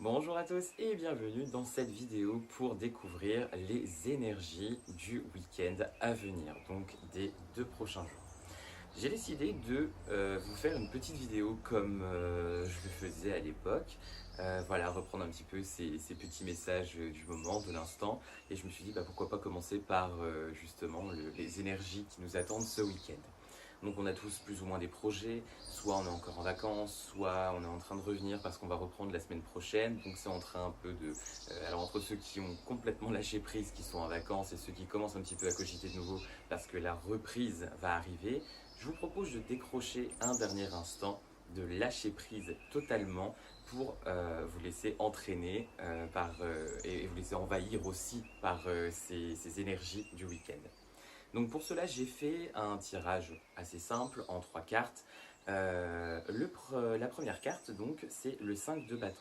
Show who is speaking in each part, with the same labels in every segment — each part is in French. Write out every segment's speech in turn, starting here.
Speaker 1: Bonjour à tous et bienvenue dans cette vidéo pour découvrir les énergies du week-end à venir, donc des 2 prochains jours. J'ai décidé de vous faire une petite vidéo comme je le faisais à l'époque. Voilà, reprendre un petit peu ces petits messages du moment, de l'instant. Et je me suis dit, pourquoi pas commencer par justement les énergies qui nous attendent ce week-end. Donc on a tous plus ou moins des projets, soit on est encore en vacances, soit on est en train de revenir parce qu'on va reprendre la semaine prochaine. Donc c'est en train un peu de... alors entre ceux qui ont complètement lâché prise, qui sont en vacances, et ceux qui commencent un petit peu à cogiter de nouveau parce que la reprise va arriver, je vous propose de décrocher un dernier instant, de lâcher prise totalement pour vous laisser entraîner et vous laisser envahir aussi par ces énergies du week-end. Donc pour cela, j'ai fait un tirage assez simple en 3 cartes. La première carte, donc, c'est le 5 de bâton.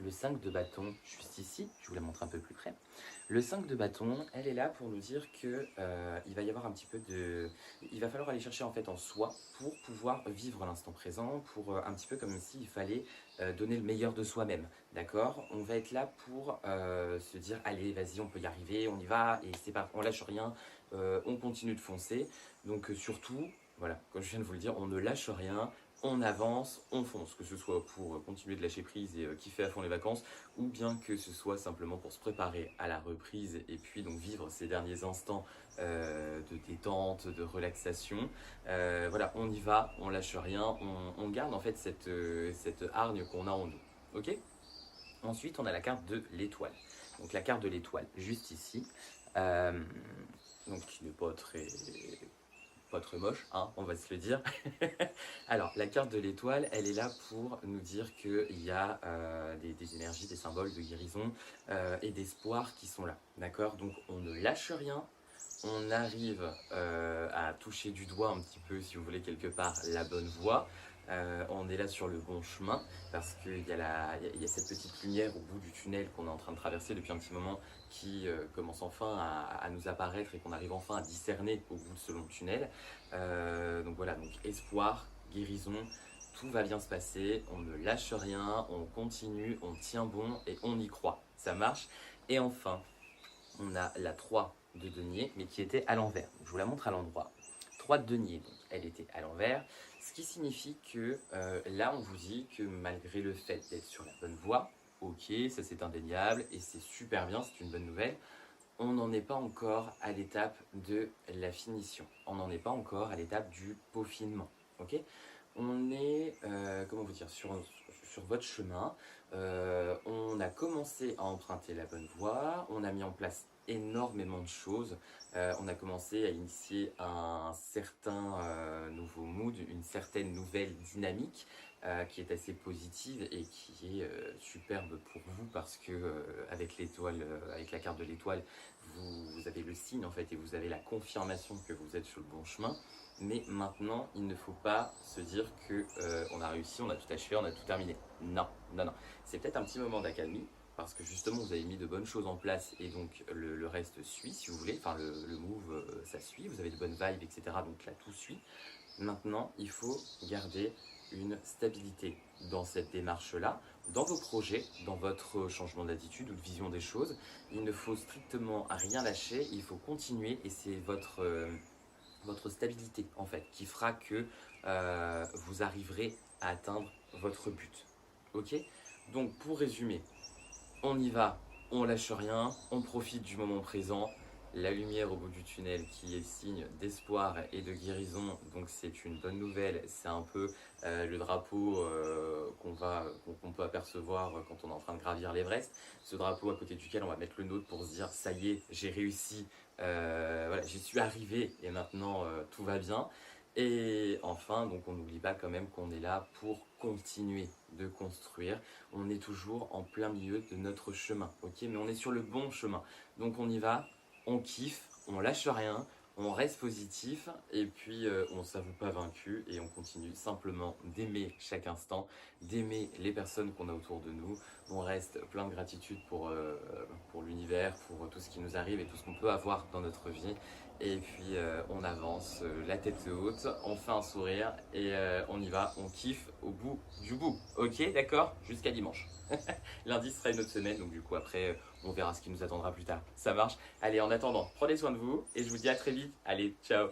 Speaker 1: Le 5 de bâton, juste ici, je vous la montre un peu plus près. Le 5 de bâton, elle est là pour nous dire que il va y avoir un petit peu de... Il va falloir aller chercher en fait en soi pour pouvoir vivre l'instant présent, pour un petit peu comme s'il fallait donner le meilleur de soi-même, d'accord? On va être là pour se dire, allez, vas-y, on peut y arriver, on y va, et c'est pas, on lâche rien, on continue de foncer. Donc surtout, voilà, comme je viens de vous le dire, on ne lâche rien, on avance, on fonce, que ce soit pour continuer de lâcher prise et kiffer à fond les vacances, ou bien que ce soit simplement pour se préparer à la reprise et puis donc vivre ces derniers instants de détente, de relaxation. Voilà, on y va, on lâche rien, on garde en fait cette hargne qu'on a en nous. Ok? Ensuite, on a la carte de l'étoile. Donc la carte de l'étoile, juste ici. Euh, donc qui n'est pas très moche, hein, on va se le dire. Alors, la carte de l'étoile, elle est là pour nous dire qu'il y a des énergies, des symboles de guérison et d'espoir qui sont là. D'accord? Donc, on ne lâche rien. On arrive à toucher du doigt un petit peu, si vous voulez, quelque part, la bonne voie. On est là sur le bon chemin parce qu'il y a il y a cette petite lumière au bout du tunnel qu'on est en train de traverser depuis un petit moment qui commence enfin à nous apparaître et qu'on arrive enfin à discerner au bout de ce long tunnel. Donc voilà, donc espoir, guérison, tout va bien se passer, on ne lâche rien, on continue, on tient bon et on y croit. Ça marche. Et enfin, on a la 3 de denier, mais qui était à l'envers. Donc, je vous la montre à l'endroit. 3 de denier, donc elle était à l'envers, ce qui signifie que là, on vous dit que malgré le fait d'être sur la bonne voie, ok, ça c'est indéniable et c'est super bien, c'est une bonne nouvelle, on n'en est pas encore à l'étape de la finition. On n'en est pas encore à l'étape du peaufinement. Ok? On est, comment vous dire, sur votre chemin. On a commencé à emprunter la bonne voie. On a mis en place énormément de choses. On a commencé à initier un certain nouveau mood, une certaine nouvelle dynamique qui est assez positive et qui est superbe pour vous parce que avec l'étoile, avec la carte de l'étoile, vous avez le signe en fait et vous avez la confirmation que vous êtes sur le bon chemin. Mais maintenant, il ne faut pas se dire que on a réussi, on a tout achevé, on a tout terminé. Non, non, non. C'est peut-être un petit moment d'accalmie parce que justement vous avez mis de bonnes choses en place et donc le reste suit si vous voulez. Enfin, le move, ça suit. Vous avez de bonnes vibes, etc. Donc là, tout suit. Maintenant, il faut garder une stabilité dans cette démarche-là, dans vos projets, dans votre changement d'attitude ou de vision des choses. Il ne faut strictement rien lâcher, il faut continuer et c'est votre stabilité en fait qui fera que vous arriverez à atteindre votre but. Ok? Donc pour résumer, on y va, on lâche rien, on profite du moment présent, la lumière au bout du tunnel qui est signe d'espoir et de guérison, donc c'est une bonne nouvelle, c'est un peu le drapeau qu'on peut apercevoir quand on est en train de gravir l'Everest, ce drapeau à côté duquel on va mettre le nôtre pour se dire ça y est, j'ai réussi, voilà, j'y suis arrivé et maintenant tout va bien. Et enfin, donc on n'oublie pas quand même qu'on est là pour continuer de construire. On est toujours en plein milieu de notre chemin, ok? Mais on est sur le bon chemin. Donc on y va, on kiffe, on lâche rien, on reste positif et puis on ne s'avoue pas vaincu et on continue simplement d'aimer chaque instant, d'aimer les personnes qu'on a autour de nous. On reste plein de gratitude pour l'univers, pour tout ce qui nous arrive et tout ce qu'on peut avoir dans notre vie. Et puis on avance, la tête haute, on fait un sourire et on y va, on kiffe au bout du bout. Ok, d'accord? Jusqu'à dimanche. Lundi sera une autre semaine, donc du coup après on verra ce qui nous attendra plus tard. Ça marche? Allez, en attendant, prenez soin de vous et je vous dis à très vite. Allez, ciao!